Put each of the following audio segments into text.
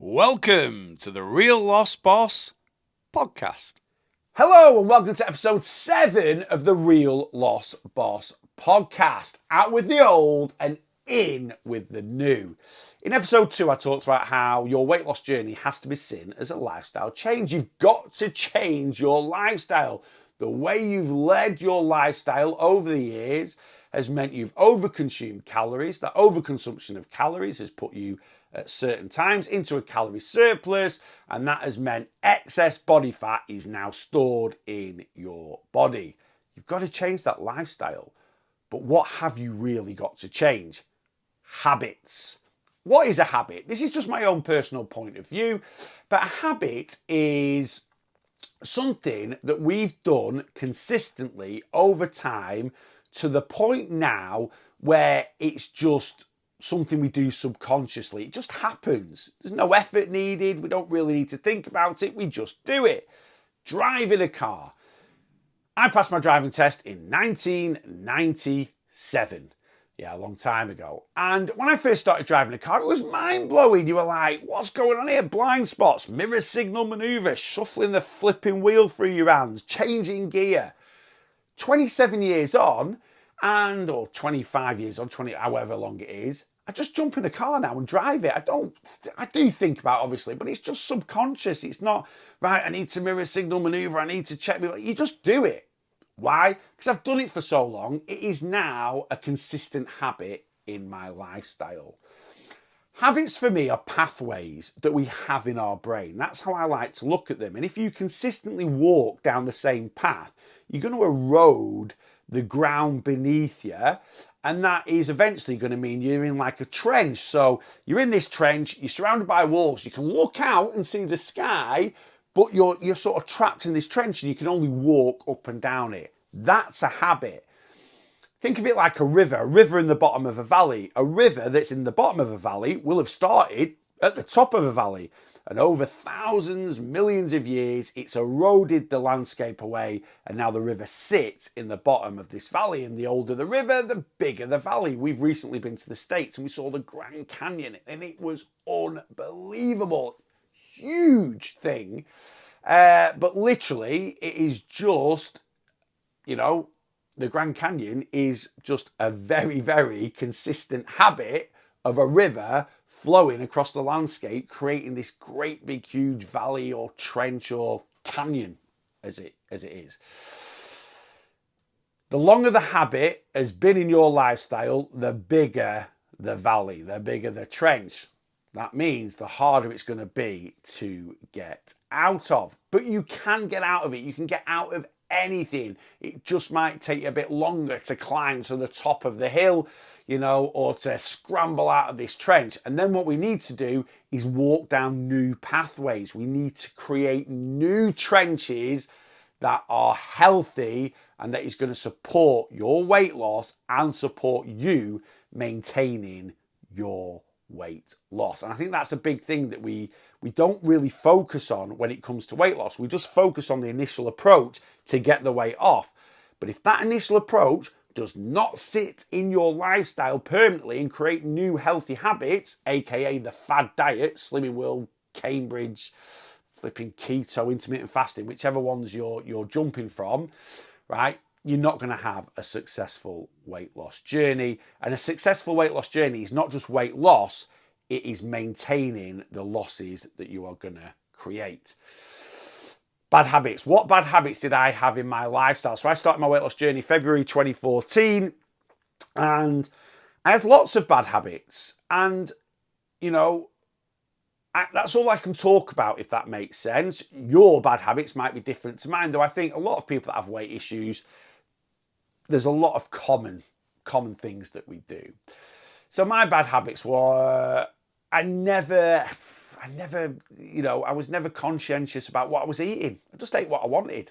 Welcome to the Real Lost Boss podcast. Hello and welcome to episode 7 of the Real Lost Boss podcast. Out with the old and in with the new. In episode 2, I talked about how your weight loss journey has to be seen as a lifestyle change. You've got to change your lifestyle. The way you've led your lifestyle over the years has meant you've overconsumed calories. That overconsumption of calories has put you at certain times into a calorie surplus, and that has meant excess body fat is now stored in your body. You've got to change that lifestyle. But what have you really got to change? Habits. What is a habit? This is just my own personal point of view, but a habit is something that we've done consistently over time to the point now where it's just something we do subconsciously. It just happens. There's no effort needed. We don't really need to think about it. We just do it. Driving a car. I passed my driving test in 1997. Yeah, a long time ago. And when I first started driving a car, it was mind-blowing. You were like, what's going on here? Blind spots, mirror signal maneuver, shuffling the flipping wheel through your hands, changing gear. 27 years on, or 25 years on, however long it is, I just jump in a car now and drive it. I do think about it, obviously, but it's just subconscious. It's not, right, I need to mirror signal maneuver, I need to check. You just do it. Why? Because I've done it for so long. It is now a consistent habit in my lifestyle. Habits for me are pathways that we have in our brain. That's how I like to look at them. And if you consistently walk down the same path, you're going to erode the ground beneath you, and that is eventually going to mean you're in like a trench. So you're in this trench, you're surrounded by walls, you can look out and see the sky, but you're sort of trapped in this trench and you can only walk up and down it. That's a habit. Think of it like a river in the bottom of a valley. A river that's in the bottom of a valley will have started at the top of a valley. And over thousands, millions of years, it's eroded the landscape away. And now the river sits in the bottom of this valley. And the older the river, the bigger the valley. We've recently been to the States and we saw the Grand Canyon. And it was unbelievable. Huge thing. But literally, it is just, the Grand Canyon is just a very, very consistent habit of a river flowing across the landscape, creating this great big huge valley or trench or canyon as it is. The longer the habit has been in your lifestyle, the bigger the valley, the bigger the trench. That means the harder it's going to be to get out of. But you can get out of it. You can get out of anything. It just might take you a bit longer to climb to the top of the hill, or to scramble out of this trench. And then what we need to do is walk down new pathways. We need to create new trenches that are healthy and that is going to support your weight loss and support you maintaining your weight loss. And I think that's a big thing that we don't really focus on when it comes to weight loss. We just focus on the initial approach to get the weight off. But if that initial approach does not sit in your lifestyle permanently and create new healthy habits, aka the fad diet, Slimming World, Cambridge, flipping keto, intermittent fasting, whichever ones you're jumping from, right? You're not going to have a successful weight loss journey. And a successful weight loss journey is not just weight loss, it is maintaining the losses that you are going to create. Bad habits. What bad habits did I have in my lifestyle? So I started my weight loss journey February 2014, and I had lots of bad habits. And, that's all I can talk about, if that makes sense. Your bad habits might be different to mine, though I think a lot of people that have weight issues, there's a lot of common things that we do. So my bad habits were, I was never conscientious about what I was eating. I just ate what I wanted.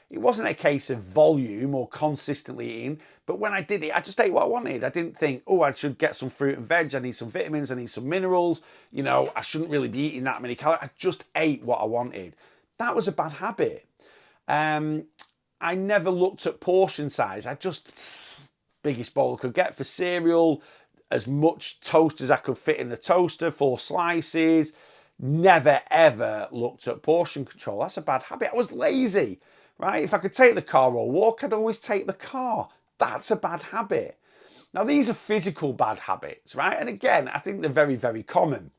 It wasn't a case of volume or consistently eating, but when I did it, I just ate what I wanted. I didn't think, I should get some fruit and veg. I need some vitamins. I need some minerals. I shouldn't really be eating that many calories. I just ate what I wanted. That was a bad habit. I never looked at portion size. Biggest bowl I could get for cereal. as much toast as I could fit in the toaster, 4 slices. Never ever looked at portion control. That's a bad habit. I was lazy, right? If I could take the car or walk, I'd always take the car. That's a bad habit. Now, these are physical bad habits, right? And again, I think they're very, very common.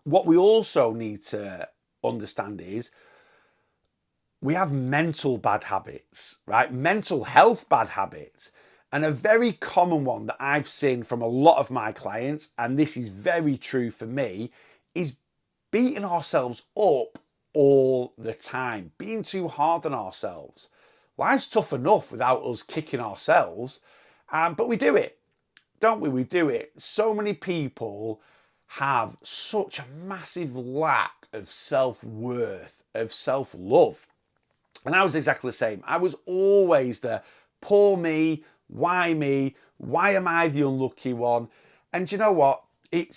What we also need to understand is we have mental bad habits, right? Mental health bad habits. And a very common one that I've seen from a lot of my clients, and this is very true for me, is beating ourselves up all the time, being too hard on ourselves. Life's tough enough without us kicking ourselves, but we do it, don't we? We do it. So many people have such a massive lack of self-worth, of self-love. And I was exactly the same. I was always the poor me, why me, why am I the unlucky one? And you know what? It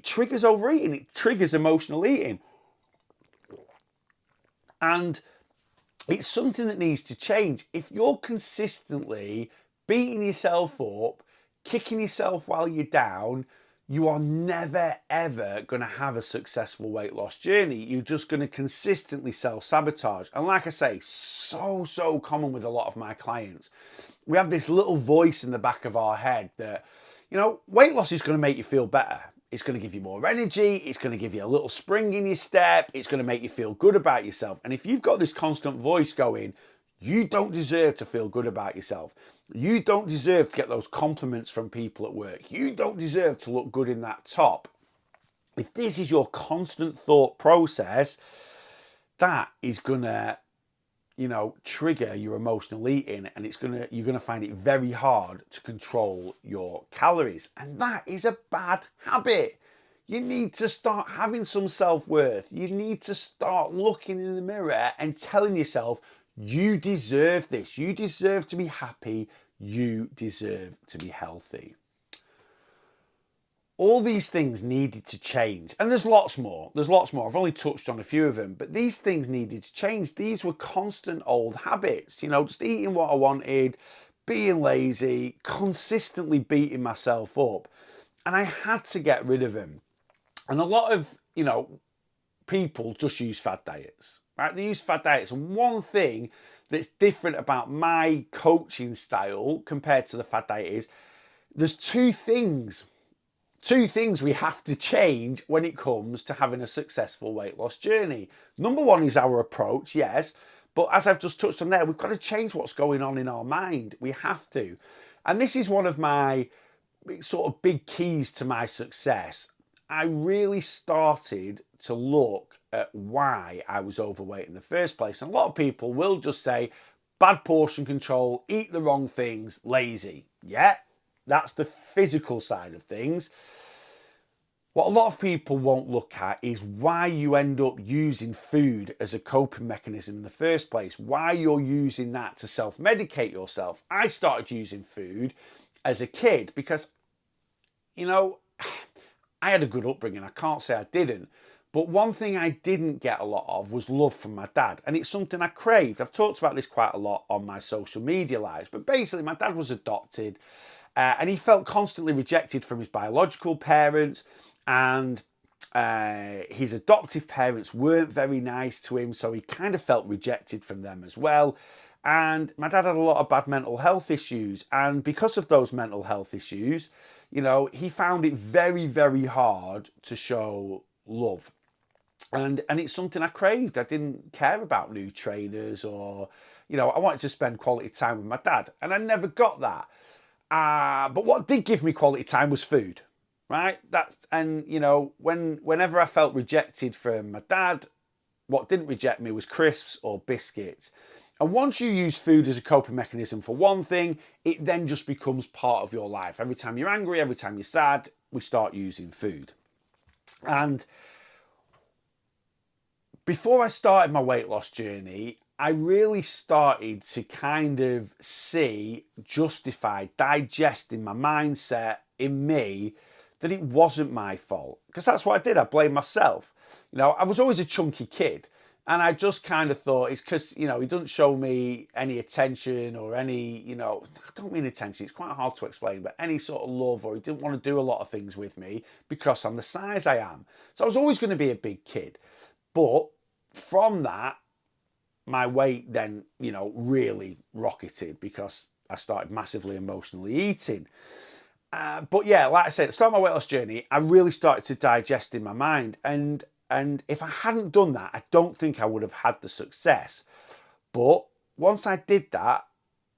triggers overeating, it triggers emotional eating. And it's something that needs to change. If you're consistently beating yourself up, kicking yourself while you're down, you are never ever going to have a successful weight loss journey. You're just going to consistently self-sabotage. And like I say, so common with a lot of my clients. We have this little voice in the back of our head that, weight loss is going to make you feel better. It's going to give you more energy. It's going to give you a little spring in your step. It's going to make you feel good about yourself. And if you've got this constant voice going, you don't deserve to feel good about yourself. You don't deserve to get those compliments from people at work. You don't deserve to look good in that top. If this is your constant thought process, that is going to, trigger your emotional eating, and you're going to find it very hard to control your calories. And that is a bad habit. You need to start having some self-worth. You need to start looking in the mirror and telling yourself, you deserve this. You deserve to be happy. You deserve to be healthy. All these things needed to change. And there's lots more. I've only touched on a few of them, but these things needed to change. These were constant old habits, just eating what I wanted, being lazy, consistently beating myself up. And I had to get rid of them. And a lot of, people just use fad diets, right? They use fad diets. And one thing that's different about my coaching style compared to the fad diet is there's two things we have to change when it comes to having a successful weight loss journey. Number one is our approach, yes, but as I've just touched on there, we've got to change what's going on in our mind. We have to. And this is one of my sort of big keys to my success. I really started to look at why I was overweight in the first place. And a lot of people will just say, bad portion control, eat the wrong things, lazy. Yeah, that's the physical side of things. What a lot of people won't look at is why you end up using food as a coping mechanism in the first place, why you're using that to self-medicate yourself. I started using food as a kid because, I had a good upbringing. I can't say I didn't. But one thing I didn't get a lot of was love from my dad. And it's something I craved. I've talked about this quite a lot on my social media lives. But basically, my dad was adopted. And he felt constantly rejected from his biological parents, and his adoptive parents weren't very nice to him, so he kind of felt rejected from them as well. And my dad had a lot of bad mental health issues, and because of those mental health issues, he found it very, very hard to show love. And it's something I craved. I didn't care about new trainers or, I wanted to spend quality time with my dad, and I never got that. But what did give me quality time was food, right? Whenever I felt rejected from my dad, what didn't reject me was crisps or biscuits. And once you use food as a coping mechanism for one thing, it then just becomes part of your life. Every time you're angry, every time you're sad, we start using food. And before I started my weight loss journey, I really started to kind of justify, digest in my mindset, in me, that it wasn't my fault. Because that's what I did. I blamed myself. I was always a chunky kid. And I just kind of thought it's because, you know, he doesn't show me any attention or any, you know, I don't mean attention, it's quite hard to explain, but any sort of love, or he didn't want to do a lot of things with me because I'm the size I am. So I was always going to be a big kid. But from that, my weight then, you know, really rocketed because I started massively emotionally eating. But yeah, like I said, at the start of my weight loss journey, I really started to digest in my mind. And if I hadn't done that, I don't think I would have had the success. But once I did that,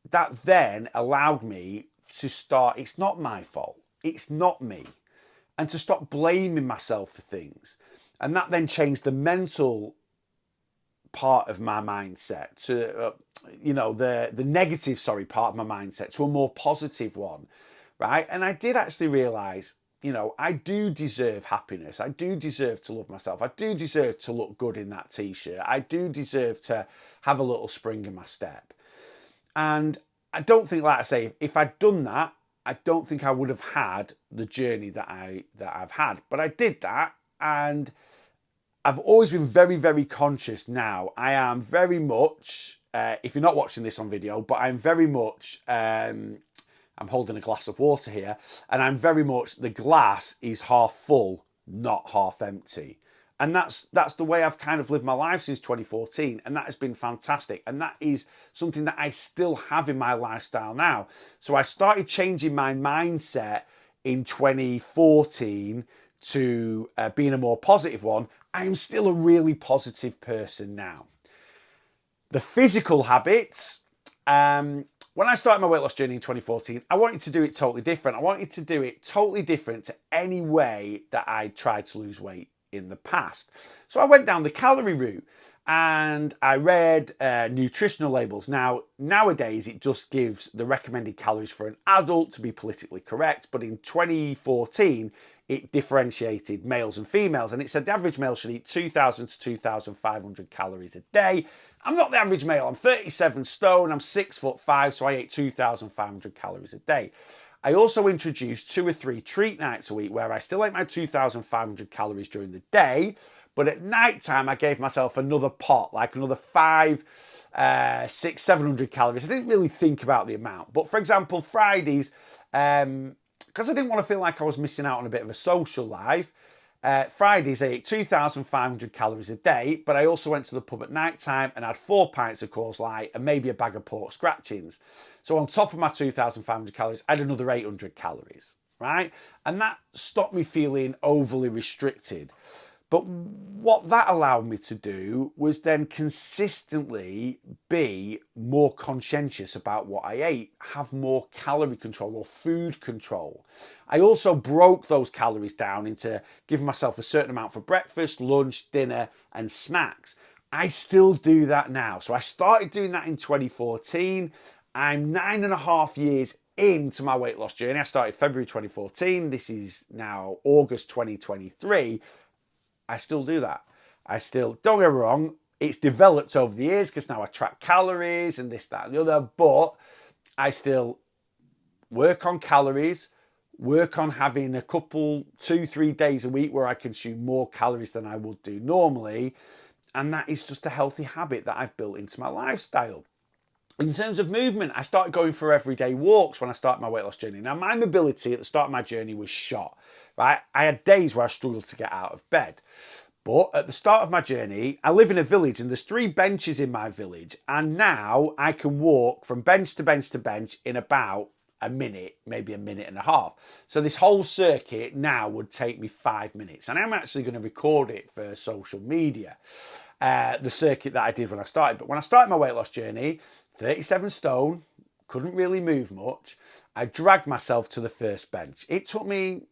that then allowed me to start, it's not my fault, it's not me, and to stop blaming myself for things. And that then changed the mental part of my mindset to, you know, the negative, sorry, part of my mindset to a more positive one, right? And I did actually realize, you know, I do deserve happiness. I do deserve to love myself. I do deserve to look good in that t-shirt. I do deserve to have a little spring in my step. And I don't think, like I say, if I'd done that, I don't think I would have had the journey that I've had. But I did that, and I've always been very, very conscious now. I am very much, if you're not watching this on video, but I'm very much, I'm holding a glass of water here, and I'm very much, the glass is half full, not half empty. And that's the way I've kind of lived my life since 2014, and that has been fantastic. And that is something that I still have in my lifestyle now. So I started changing my mindset in 2014 to being a more positive one. I am still a really positive person now. The physical habits, when I started my weight loss journey in 2014, I wanted to do it totally different. I wanted to do it totally different to any way that I tried to lose weight in the past. So I went down the calorie route and I read nutritional labels. Now, nowadays, it just gives the recommended calories for an adult to be politically correct. But in 2014, it differentiated males and females. And it said the average male should eat 2,000 to 2,500 calories a day. I'm not the average male. I'm 37 stone. I'm 6'5", so I ate 2,500 calories a day. I also introduced 2 or 3 treat nights a week where I still ate my 2,500 calories during the day, but at night time I gave myself another pot, like another 5, 6, 700 calories. I didn't really think about the amount, but for example, Fridays, because I didn't want to feel like I was missing out on a bit of a social life, Fridays I ate 2,500 calories a day, but I also went to the pub at night time and had 4 pints of Coors Light and maybe a bag of pork scratchings. So on top of my 2,500 calories, I had another 800 calories, right? And that stopped me feeling overly restricted. But what that allowed me to do was then consistently be more conscientious about what I ate, have more calorie control or food control. I also broke those calories down into giving myself a certain amount for breakfast, lunch, dinner, and snacks. I still do that now. So I started doing that in 2014. I'm 9.5 years into my weight loss journey. I started February 2014. This is now August 2023. I still do that. I still, don't get me wrong, it's developed over the years because now I track calories and this, that, and the other, but I still work on calories, work on having a couple, 2-3 days a week where I consume more calories than I would do normally. And that is just a healthy habit that I've built into my lifestyle. In terms of movement, I started going for everyday walks when I started my weight loss journey. Now, my mobility at the start of my journey was shot, right? I had days where I struggled to get out of bed. But at the start of my journey, I live in a village and there's 3 benches in my village. And now I can walk from bench to bench to bench in about a minute, maybe a minute and a half. So this whole circuit now would take me 5 minutes. And I'm actually going to record it for social media, the circuit that I did when I started. But when I started my weight loss journey, 37 stone, couldn't really move much. I dragged myself to the first bench. It took me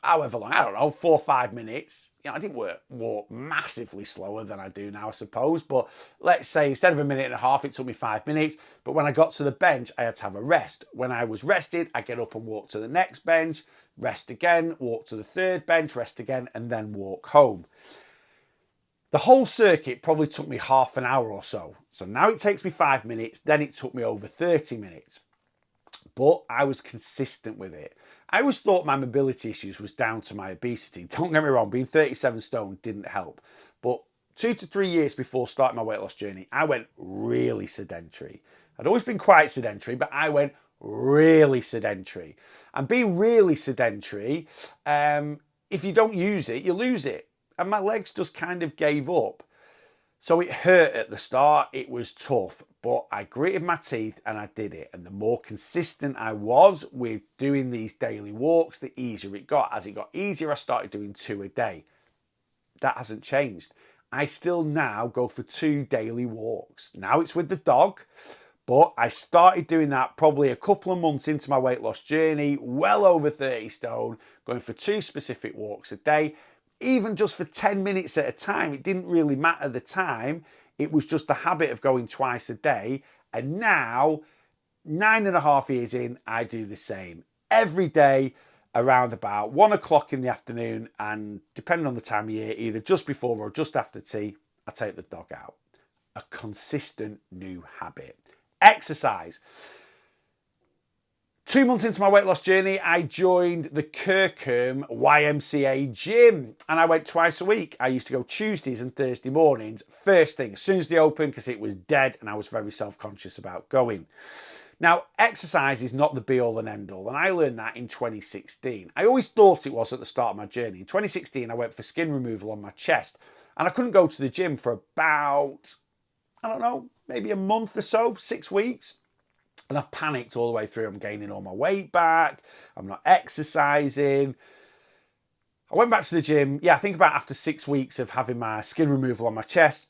however long, I don't know, 4 or 5 minutes. You know, I didn't walk massively slower than I do now, I suppose. But let's say instead of a minute and a half, it took me 5 minutes. But when I got to the bench, I had to have a rest. When I was rested, I get up and walk to the next bench, rest again, walk to the third bench, rest again, and then walk home. The whole circuit probably took me half an hour or so. So now it takes me 5 minutes, then it took me over 30 minutes. But I was consistent with it. I always thought my mobility issues was down to my obesity. Don't get me wrong, being 37 stone didn't help. But 2 to 3 years before starting my weight loss journey, I went really sedentary. I'd always been quite sedentary, but I went really sedentary. And being really sedentary, if you don't use it, you lose it. And my legs just kind of gave up. So it hurt at the start, it was tough, but I gritted my teeth and I did it. And the more consistent I was with doing these daily walks, the easier it got. As it got easier, I started doing 2 a day. That hasn't changed. I still now go for 2 daily walks. Now it's with the dog, but I started doing that probably a couple of months into my weight loss journey, well over 30 stone, going for 2 specific walks a day. Even just for 10 minutes at a time. It didn't really matter the time. It was just the habit of going twice a day. And now, 9.5 years in, I do the same. Every day around about 1 o'clock in the afternoon, and depending on the time of year, either just before or just after tea, I take the dog out. A consistent new habit. Exercise. 2 months into my weight loss journey, I joined the Kirkham YMCA gym and I went twice a week. I used to go Tuesdays and Thursday mornings, first thing, as soon as they opened, because it was dead and I was very self-conscious about going. Now, exercise is not the be-all and end-all, and I learned that in 2016. I always thought it was at the start of my journey. In 2016, I went for skin removal on my chest and I couldn't go to the gym for about, I don't know, maybe a month or so, 6 weeks. And I panicked all the way through. I'm gaining all my weight back. I'm not exercising. I went back to the gym. Yeah, I think about after 6 weeks of having my skin removal on my chest,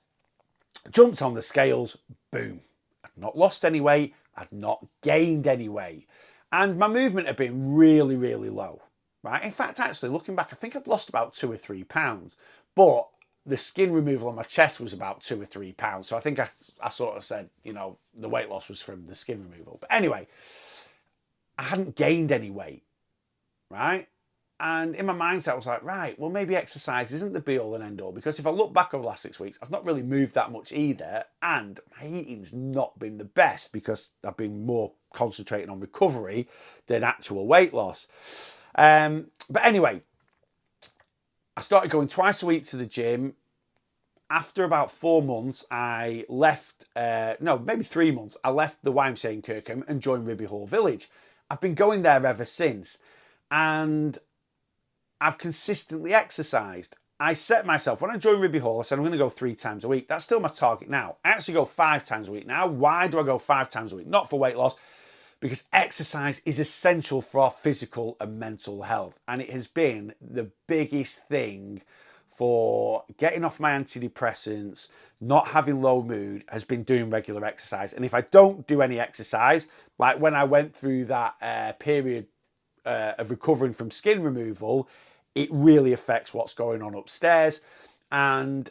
jumped on the scales, boom. I'd not lost any weight. I'd not gained any weight. And my movement had been really, really low, right? In fact, actually, looking back, I think I'd lost about 2 or 3 pounds. But the skin removal on my chest was about 2 or 3 pounds. So I think I sort of said, you know, the weight loss was from the skin removal. But anyway, I hadn't gained any weight, right? And in my mindset, I was like, right, well, maybe exercise isn't the be all and end all, because if I look back over the last 6 weeks, I've not really moved that much either. And my eating's not been the best because I've been more concentrating on recovery than actual weight loss. But anyway, I started going twice a week to the gym. After about 4 months, I left, maybe 3 months, I left the YMCA in Kirkham and joined Ribby Hall Village. I've been going there ever since. And I've consistently exercised. I set myself, when I joined Ribby Hall, I said I'm going to go 3 times a week. That's still my target now. I actually go 5 times a week now. Why do I go 5 times a week? Not for weight loss, because exercise is essential for our physical and mental health. And it has been the biggest thing for getting off my antidepressants, not having low mood, has been doing regular exercise. And if I don't do any exercise, like when I went through that period of recovering from skin removal, it really affects what's going on upstairs. And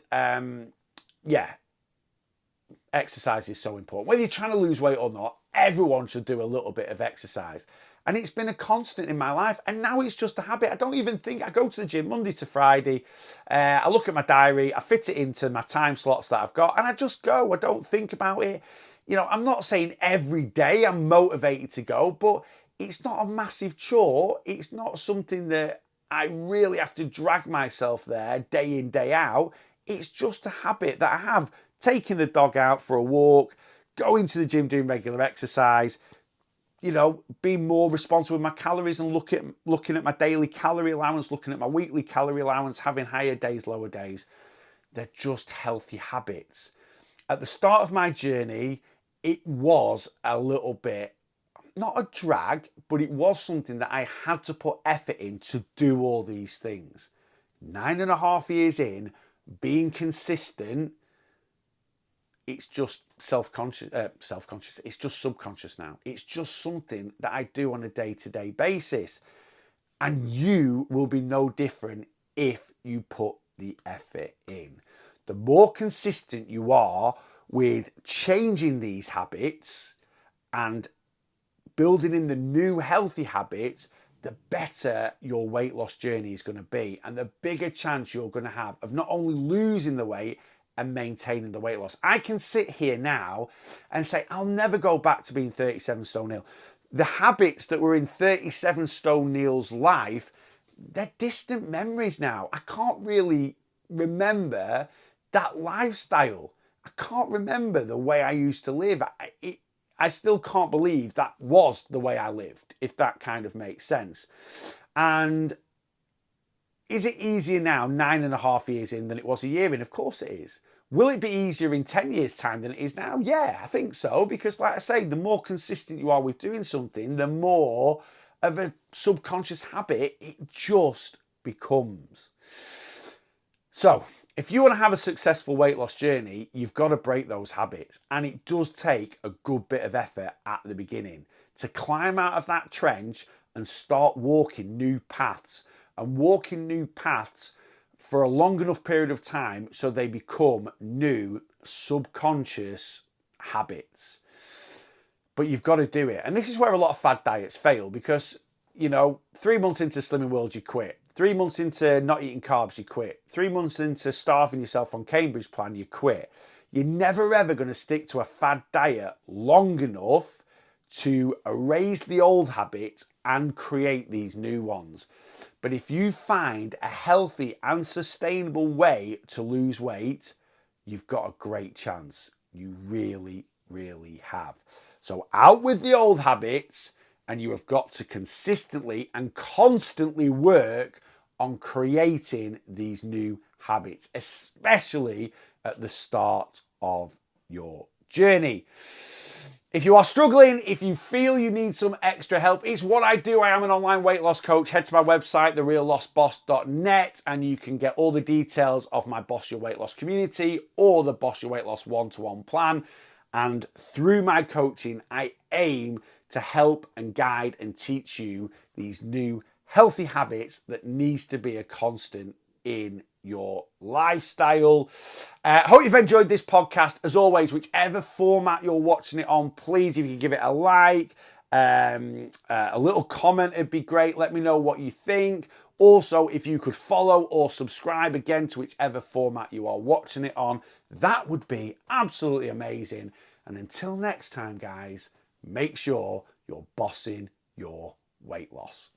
exercise is so important. Whether you're trying to lose weight or not, everyone should do a little bit of exercise. And it's been a constant in my life. And now it's just a habit. I don't even think, I go to the gym Monday to Friday. I look at my diary, I fit it into my time slots that I've got, and I just go. I don't think about it. You know, I'm not saying every day I'm motivated to go, but it's not a massive chore. It's not something that I really have to drag myself there day in, day out. It's just a habit that I have. Taking the dog out for a walk, going to the gym, doing regular exercise, you know, being more responsible with my calories and looking at my daily calorie allowance, looking at my weekly calorie allowance, having higher days, lower days. They're just healthy habits. At the start of my journey, it was a little bit, not a drag, but it was something that I had to put effort in to do all these things. 9.5 years in, being consistent, it's just self-conscious, it's just subconscious now. It's just something that I do on a day-to-day basis. And you will be no different if you put the effort in. The more consistent you are with changing these habits and building in the new healthy habits, the better your weight loss journey is going to be, and the bigger chance you're going to have of not only losing the weight and maintaining the weight loss. I can sit here now and say, I'll never go back to being 37 stone Neil. The habits that were in 37 stone Neil's life, they're distant memories now. I can't really remember that lifestyle. I can't remember the way I used to live. I still can't believe that was the way I lived, if that kind of makes sense. And is it easier now, 9.5 years in, than it was a year in? Of course it is. Will it be easier in 10 years' time than it is now? Yeah, I think so. Because like I say, the more consistent you are with doing something, the more of a subconscious habit it just becomes. So, if you want to have a successful weight loss journey, you've got to break those habits. And it does take a good bit of effort at the beginning to climb out of that trench and start walking new paths. And walking new paths for a long enough period of time so they become new subconscious habits. But you've got to do it. And this is where a lot of fad diets fail because, 3 months into Slimming World, you quit. 3 months into not eating carbs, you quit. 3 months into starving yourself on Cambridge plan, you quit. You're never ever going to stick to a fad diet long enough to erase the old habits and create these new ones. But if you find a healthy and sustainable way to lose weight, you've got a great chance. You really, really have. So out with the old habits, and you have got to consistently and constantly work on creating these new habits, especially at the start of your journey. If you are struggling, if you feel you need some extra help, it's what I do. I am an online weight loss coach. Head to my website, thereallossboss.net, and you can get all the details of my Boss Your Weight Loss community or the Boss Your Weight Loss one-to-one plan. And through my coaching, I aim to help and guide and teach you these new healthy habits that needs to be a constant in your lifestyle. Hope you've enjoyed this podcast. As always, whichever format you're watching it on, please, if you can give it a like, a little comment, it'd be great. Let me know what you think. Also, if you could follow or subscribe again to whichever format you are watching it on, that would be absolutely amazing. And until next time, guys, make sure you're bossing your weight loss.